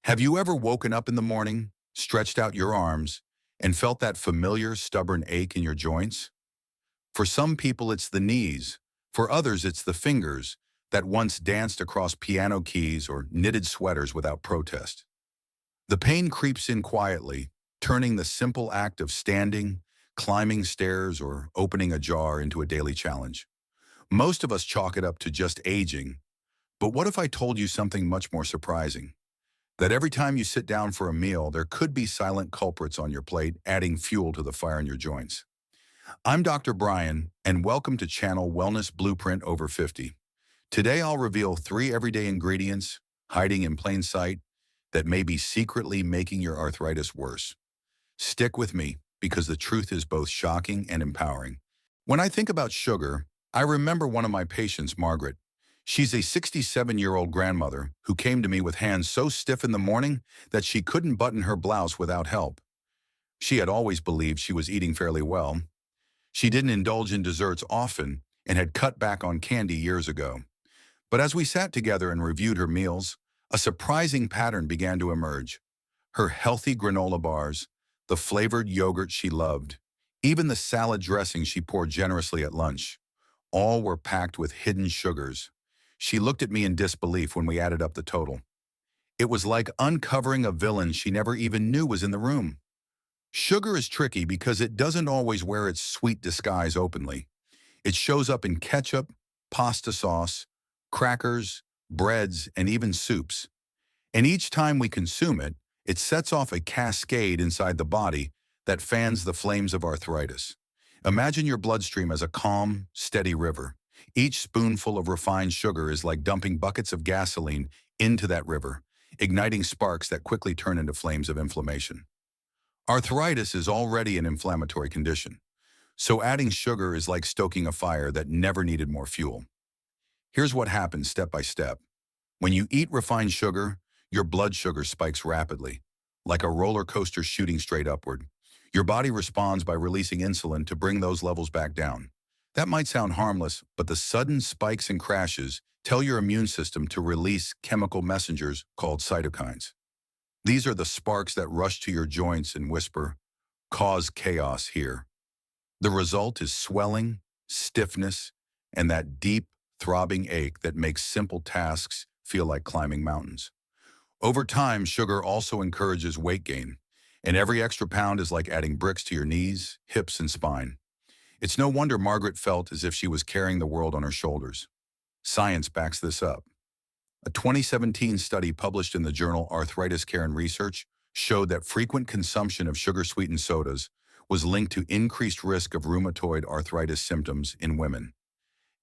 Have you ever woken up in the morning, stretched out your arms, and felt that familiar stubborn ache in your joints? For some people, it's the knees. For others, it's the fingers that once danced across piano keys or knitted sweaters without protest. The pain creeps in quietly, turning the simple act of standing, climbing stairs, or opening a jar into a daily challenge. Most of us chalk it up to just aging, but what if I told you something much more surprising? That every time you sit down for a meal, there could be silent culprits on your plate, adding fuel to the fire in your joints. I'm Dr. Brian, and welcome to Channel Wellness Blueprint Over 50. Today, I'll reveal 3 everyday ingredients hiding in plain sight that may be secretly making your arthritis worse. Stick with me, because the truth is both shocking and empowering. When I think about sugar, I remember one of my patients, Margaret. She's a 67-year-old grandmother who came to me with hands so stiff in the morning that she couldn't button her blouse without help. She had always believed she was eating fairly well. She didn't indulge in desserts often and had cut back on candy years ago. But as we sat together and reviewed her meals, a surprising pattern began to emerge. Her healthy granola bars, the flavored yogurt she loved, even the salad dressing she poured generously at lunch, all were packed with hidden sugars. She looked at me in disbelief when we added up the total. It was like uncovering a villain she never even knew was in the room. Sugar is tricky because it doesn't always wear its sweet disguise openly. It shows up in ketchup, pasta sauce, crackers, breads, and even soups. And each time we consume it, it sets off a cascade inside the body that fans the flames of arthritis. Imagine your bloodstream as a calm, steady river. Each spoonful of refined sugar is like dumping buckets of gasoline into that river, igniting sparks that quickly turn into flames of inflammation. Arthritis is already an inflammatory condition, so adding sugar is like stoking a fire that never needed more fuel. Here's what happens step by step. When you eat refined sugar, your blood sugar spikes rapidly, like a roller coaster shooting straight upward. Your body responds by releasing insulin to bring those levels back down. That might sound harmless, but the sudden spikes and crashes tell your immune system to release chemical messengers called cytokines. These are the sparks that rush to your joints and whisper, "Cause chaos here." The result is swelling, stiffness, and that deep, throbbing ache that makes simple tasks feel like climbing mountains. Over time, sugar also encourages weight gain, and every extra pound is like adding bricks to your knees, hips, and spine. It's no wonder Margaret felt as if she was carrying the world on her shoulders. Science backs this up. A 2017 study published in the journal Arthritis Care and Research showed that frequent consumption of sugar-sweetened sodas was linked to increased risk of rheumatoid arthritis symptoms in women.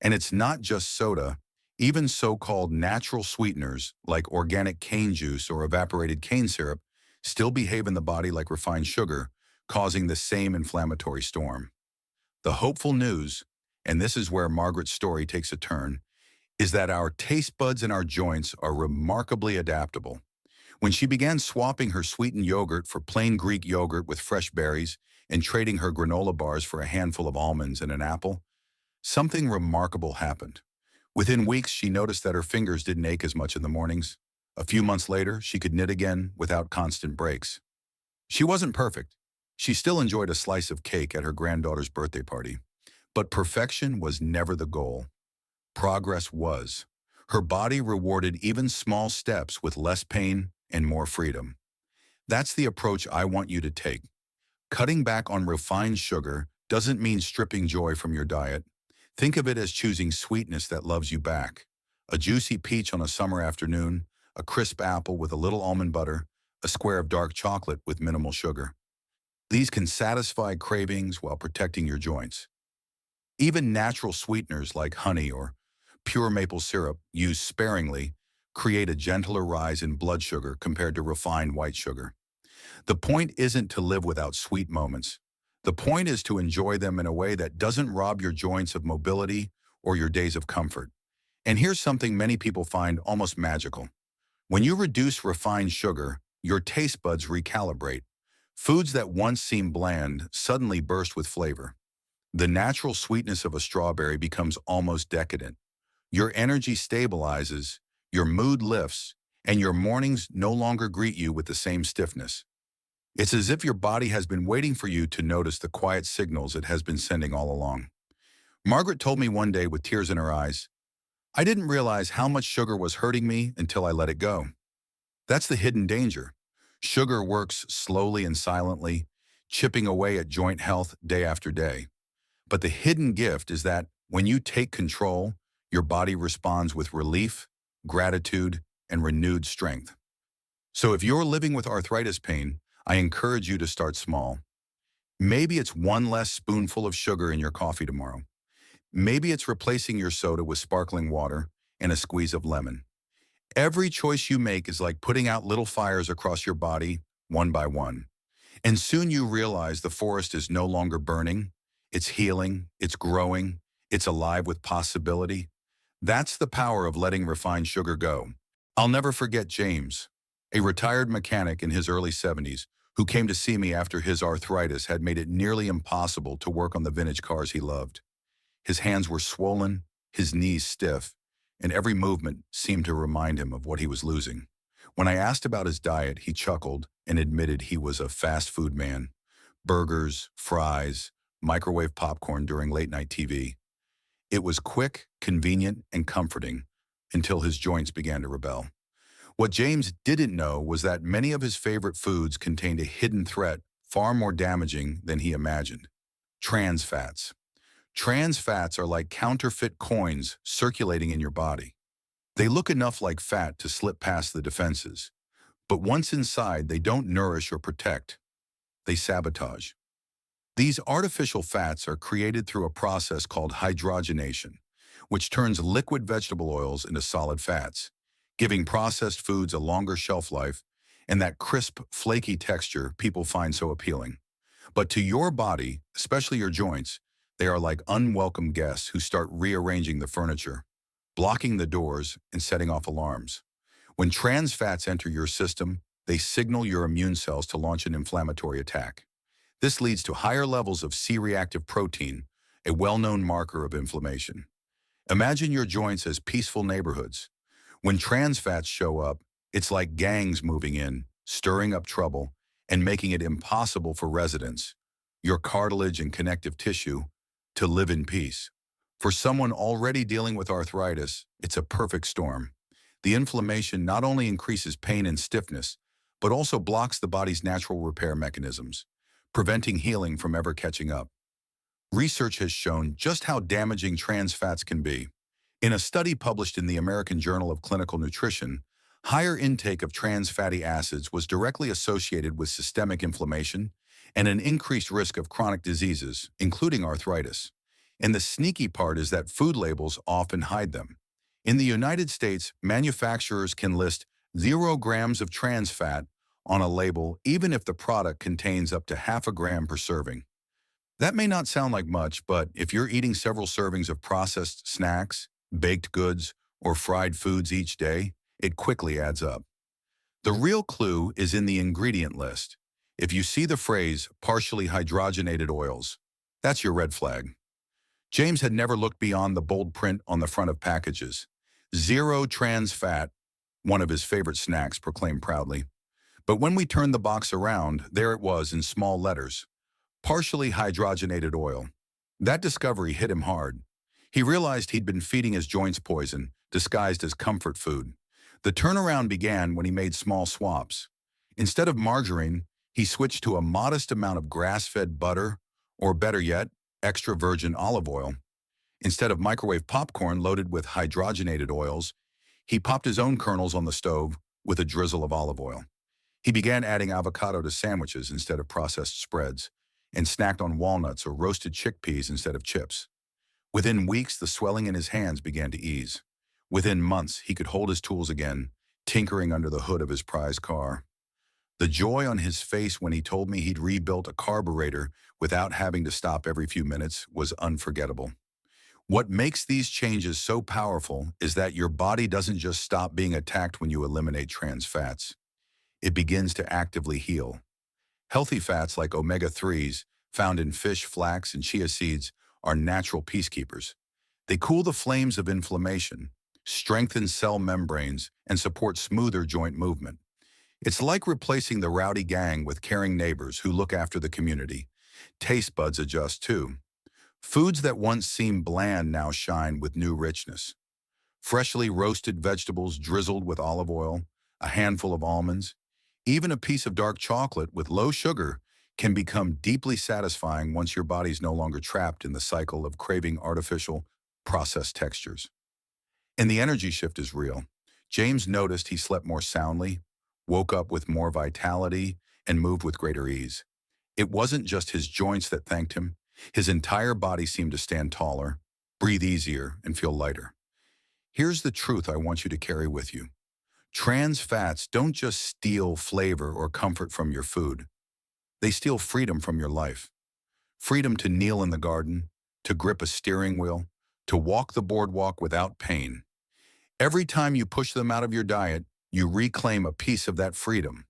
And it's not just soda. Even so-called natural sweeteners like organic cane juice or evaporated cane syrup still behave in the body like refined sugar, causing the same inflammatory storm. The hopeful news, and this is where Margaret's story takes a turn, is that our taste buds and our joints are remarkably adaptable. When she began swapping her sweetened yogurt for plain Greek yogurt with fresh berries and trading her granola bars for a handful of almonds and an apple, something remarkable happened. Within weeks, she noticed that her fingers didn't ache as much in the mornings. A few months later, she could knit again without constant breaks. She wasn't perfect. She still enjoyed a slice of cake at her granddaughter's birthday party. But perfection was never the goal. Progress was. Her body rewarded even small steps with less pain and more freedom. That's the approach I want you to take. Cutting back on refined sugar doesn't mean stripping joy from your diet. Think of it as choosing sweetness that loves you back. A juicy peach on a summer afternoon, a crisp apple with a little almond butter, a square of dark chocolate with minimal sugar. These can satisfy cravings while protecting your joints. Even natural sweeteners like honey or pure maple syrup, used sparingly, create a gentler rise in blood sugar compared to refined white sugar. The point isn't to live without sweet moments. The point is to enjoy them in a way that doesn't rob your joints of mobility or your days of comfort. And here's something many people find almost magical. When you reduce refined sugar, your taste buds recalibrate. Foods that once seemed bland suddenly burst with flavor. The natural sweetness of a strawberry becomes almost decadent. Your energy stabilizes, your mood lifts, and your mornings no longer greet you with the same stiffness. It's as if your body has been waiting for you to notice the quiet signals it has been sending all along. Margaret told me one day with tears in her eyes, "I didn't realize how much sugar was hurting me until I let it go." That's the hidden danger. Sugar works slowly and silently, chipping away at joint health day after day. But the hidden gift is that when you take control, your body responds with relief, gratitude, and renewed strength. So if you're living with arthritis pain, I encourage you to start small. Maybe it's one less spoonful of sugar in your coffee tomorrow. Maybe it's replacing your soda with sparkling water and a squeeze of lemon. Every choice you make is like putting out little fires across your body, one by one. And soon you realize the forest is no longer burning. It's healing, it's growing, it's alive with possibility. That's the power of letting refined sugar go. I'll never forget James, a retired mechanic in his early 70s, who came to see me after his arthritis had made it nearly impossible to work on the vintage cars he loved. His hands were swollen, his knees stiff, and every movement seemed to remind him of what he was losing. When I asked about his diet, he chuckled and admitted he was a fast food man. Burgers, fries, microwave popcorn during late-night TV. It was quick, convenient, and comforting until his joints began to rebel. What James didn't know was that many of his favorite foods contained a hidden threat far more damaging than he imagined: trans fats. Trans fats are like counterfeit coins circulating in your body. They look enough like fat to slip past the defenses, but once inside, they don't nourish or protect. They sabotage. These artificial fats are created through a process called hydrogenation, which turns liquid vegetable oils into solid fats, giving processed foods a longer shelf life and that crisp, flaky texture people find so appealing. But to your body, especially your joints, they are like unwelcome guests who start rearranging the furniture, blocking the doors, and setting off alarms. When trans fats enter your system, they signal your immune cells to launch an inflammatory attack. This leads to higher levels of C-reactive protein, a well-known marker of inflammation. Imagine your joints as peaceful neighborhoods. When trans fats show up, it's like gangs moving in, stirring up trouble, and making it impossible for residents, your cartilage and connective tissue, to live in peace. For someone already dealing with arthritis, it's a perfect storm. The inflammation not only increases pain and stiffness, but also blocks the body's natural repair mechanisms, preventing healing from ever catching up. Research has shown just how damaging trans fats can be. In a study published in the American Journal of Clinical Nutrition, higher intake of trans fatty acids was directly associated with systemic inflammation and an increased risk of chronic diseases, including arthritis. And the sneaky part is that food labels often hide them. In the United States, manufacturers can list 0 grams of trans fat on a label even if the product contains up to half a gram per serving. That may not sound like much, but if you're eating several servings of processed snacks, baked goods, or fried foods each day, it quickly adds up. The real clue is in the ingredient list. If you see the phrase partially hydrogenated oils, that's your red flag. James had never looked beyond the bold print on the front of packages. 0 trans fat, one of his favorite snacks, proclaimed proudly. But when we turned the box around, there it was in small letters: partially hydrogenated oil. That discovery hit him hard. He realized he'd been feeding his joints poison, disguised as comfort food. The turnaround began when he made small swaps. Instead of margarine, he switched to a modest amount of grass-fed butter, or better yet, extra virgin olive oil. Instead of microwave popcorn loaded with hydrogenated oils, he popped his own kernels on the stove with a drizzle of olive oil. He began adding avocado to sandwiches instead of processed spreads, and snacked on walnuts or roasted chickpeas instead of chips. Within weeks, the swelling in his hands began to ease. Within months, he could hold his tools again, tinkering under the hood of his prized car. The joy on his face when he told me he'd rebuilt a carburetor without having to stop every few minutes was unforgettable. What makes these changes so powerful is that your body doesn't just stop being attacked when you eliminate trans fats. It begins to actively heal. Healthy fats like omega-3s, found in fish, flax, and chia seeds, are natural peacekeepers. They cool the flames of inflammation, strengthen cell membranes, and support smoother joint movement. It's like replacing the rowdy gang with caring neighbors who look after the community. Taste buds adjust too. Foods that once seemed bland now shine with new richness. Freshly roasted vegetables drizzled with olive oil, a handful of almonds, even a piece of dark chocolate with low sugar can become deeply satisfying once your body's no longer trapped in the cycle of craving artificial, processed textures. And the energy shift is real. James noticed he slept more soundly, woke up with more vitality, and moved with greater ease. It wasn't just his joints that thanked him. His entire body seemed to stand taller, breathe easier, and feel lighter. Here's the truth I want you to carry with you. Trans fats don't just steal flavor or comfort from your food. They steal freedom from your life. Freedom to kneel in the garden, to grip a steering wheel, to walk the boardwalk without pain. Every time you push them out of your diet, you reclaim a piece of that freedom.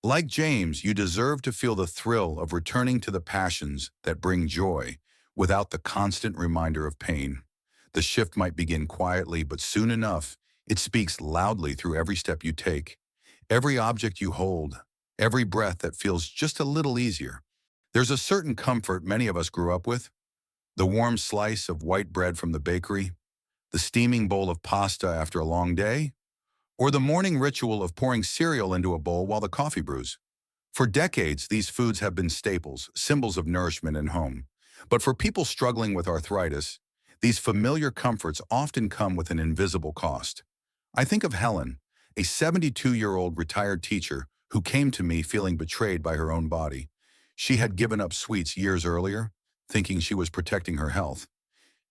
Like James, you deserve to feel the thrill of returning to the passions that bring joy without the constant reminder of pain. The shift might begin quietly, but soon enough, it speaks loudly through every step you take, every object you hold, every breath that feels just a little easier. There's a certain comfort many of us grew up with, the warm slice of white bread from the bakery, the steaming bowl of pasta after a long day, or the morning ritual of pouring cereal into a bowl while the coffee brews. For decades, these foods have been staples, symbols of nourishment and home. But for people struggling with arthritis, these familiar comforts often come with an invisible cost. I think of Helen, a 72-year-old retired teacher who came to me feeling betrayed by her own body. She had given up sweets years earlier, thinking she was protecting her health.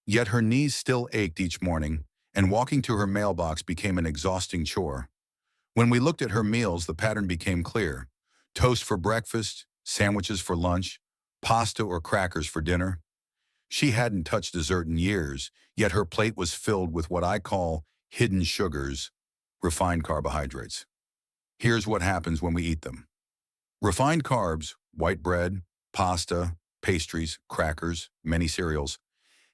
Yet her knees still ached each morning, and walking to her mailbox became an exhausting chore. When we looked at her meals, the pattern became clear. Toast for breakfast, sandwiches for lunch, pasta or crackers for dinner. She hadn't touched dessert in years, yet her plate was filled with what I call hidden sugars, refined carbohydrates. Here's what happens when we eat them. Refined carbs, white bread, pasta, pastries, crackers, many cereals,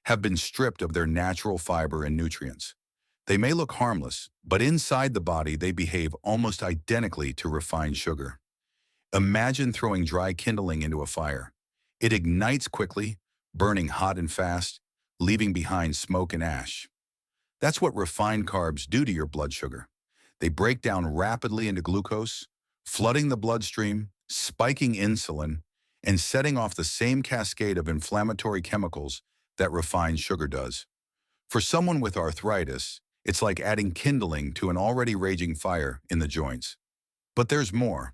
have been stripped of their natural fiber and nutrients. They may look harmless, but inside the body they behave almost identically to refined sugar. Imagine throwing dry kindling into a fire. It ignites quickly, burning hot and fast, leaving behind smoke and ash. That's what refined carbs do to your blood sugar. They break down rapidly into glucose, flooding the bloodstream, spiking insulin, and setting off the same cascade of inflammatory chemicals that refined sugar does. For someone with arthritis, it's like adding kindling to an already raging fire in the joints. But there's more.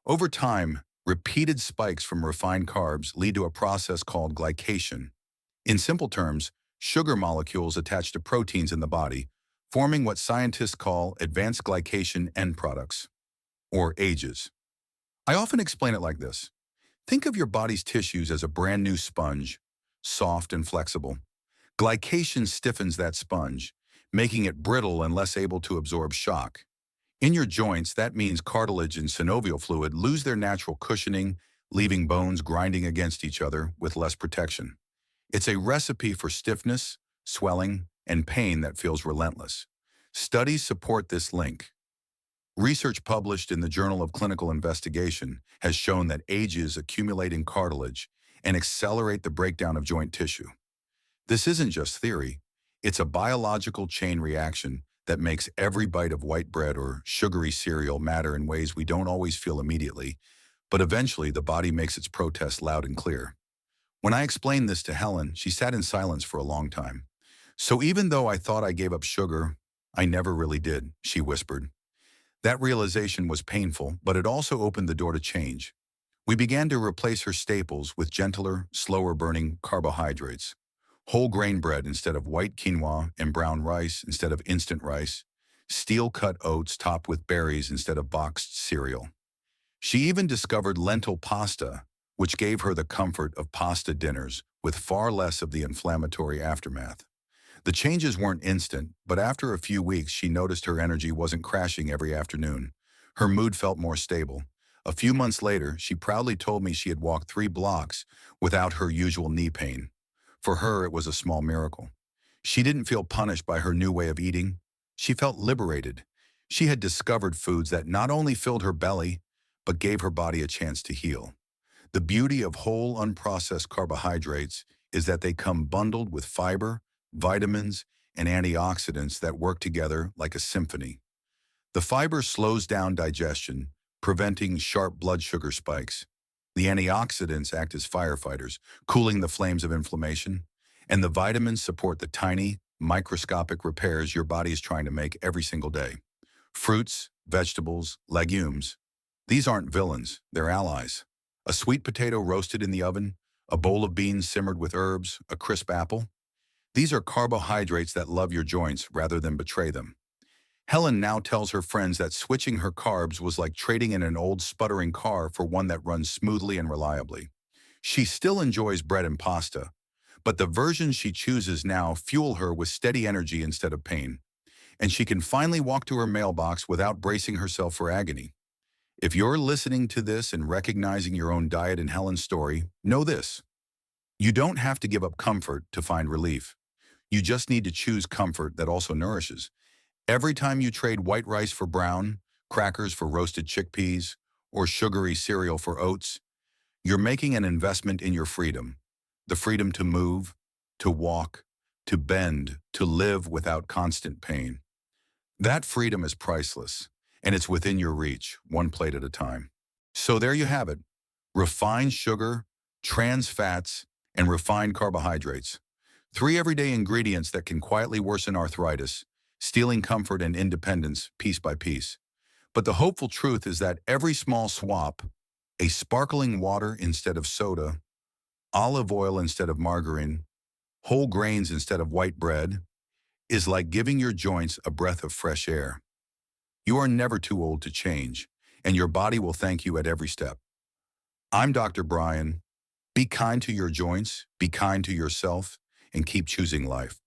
Over time, repeated spikes from refined carbs lead to a process called glycation. In simple terms, sugar molecules attach to proteins in the body, forming what scientists call advanced glycation end products, or AGEs. I often explain it like this. Think of your body's tissues as a brand new sponge, soft and flexible. Glycation stiffens that sponge, making it brittle and less able to absorb shock. In your joints, that means cartilage and synovial fluid lose their natural cushioning, leaving bones grinding against each other with less protection. It's a recipe for stiffness, swelling, and pain that feels relentless. Studies support this link. Research published in the Journal of Clinical Investigation has shown that AGEs accumulate in cartilage and accelerate the breakdown of joint tissue. This isn't just theory, it's a biological chain reaction that makes every bite of white bread or sugary cereal matter in ways we don't always feel immediately, but eventually the body makes its protest loud and clear. When I explained this to Helen, she sat in silence for a long time. So even though I thought I gave up sugar, I never really did, she whispered. That realization was painful, but it also opened the door to change. We began to replace her staples with gentler, slower-burning carbohydrates. Whole grain bread instead of white quinoa and brown rice instead of instant rice, steel-cut oats topped with berries instead of boxed cereal. She even discovered lentil pasta, which gave her the comfort of pasta dinners with far less of the inflammatory aftermath. The changes weren't instant, but after a few weeks she noticed her energy wasn't crashing every afternoon. Her mood felt more stable. A few months later, she proudly told me she had walked 3 blocks without her usual knee pain. For her, it was a small miracle. She didn't feel punished by her new way of eating. She felt liberated. She had discovered foods that not only filled her belly, but gave her body a chance to heal. The beauty of whole unprocessed carbohydrates is that they come bundled with fiber, vitamins, and antioxidants that work together like a symphony. The fiber slows down digestion, preventing sharp blood sugar spikes. The antioxidants act as firefighters, cooling the flames of inflammation. And the vitamins support the tiny, microscopic repairs your body is trying to make every single day. Fruits, vegetables, legumes. These aren't villains, they're allies. A sweet potato roasted in the oven, a bowl of beans simmered with herbs, a crisp apple. These are carbohydrates that love your joints rather than betray them. Helen now tells her friends that switching her carbs was like trading in an old sputtering car for one that runs smoothly and reliably. She still enjoys bread and pasta, but the versions she chooses now fuel her with steady energy instead of pain, and she can finally walk to her mailbox without bracing herself for agony. If you're listening to this and recognizing your own diet in Helen's story, know this. You don't have to give up comfort to find relief. You just need to choose comfort that also nourishes. Every time you trade white rice for brown, crackers for roasted chickpeas, or sugary cereal for oats, you're making an investment in your freedom. The freedom to move, to walk, to bend, to live without constant pain. That freedom is priceless, and it's within your reach, one plate at a time. So there you have it. Refined sugar, trans fats, and refined carbohydrates. Three everyday ingredients that can quietly worsen arthritis, stealing comfort and independence piece by piece. But the hopeful truth is that every small swap, a sparkling water instead of soda, olive oil instead of margarine, whole grains instead of white bread, is like giving your joints a breath of fresh air. You are never too old to change, and your body will thank you at every step. I'm Dr. Brian. Be kind to your joints, be kind to yourself, and keep choosing life.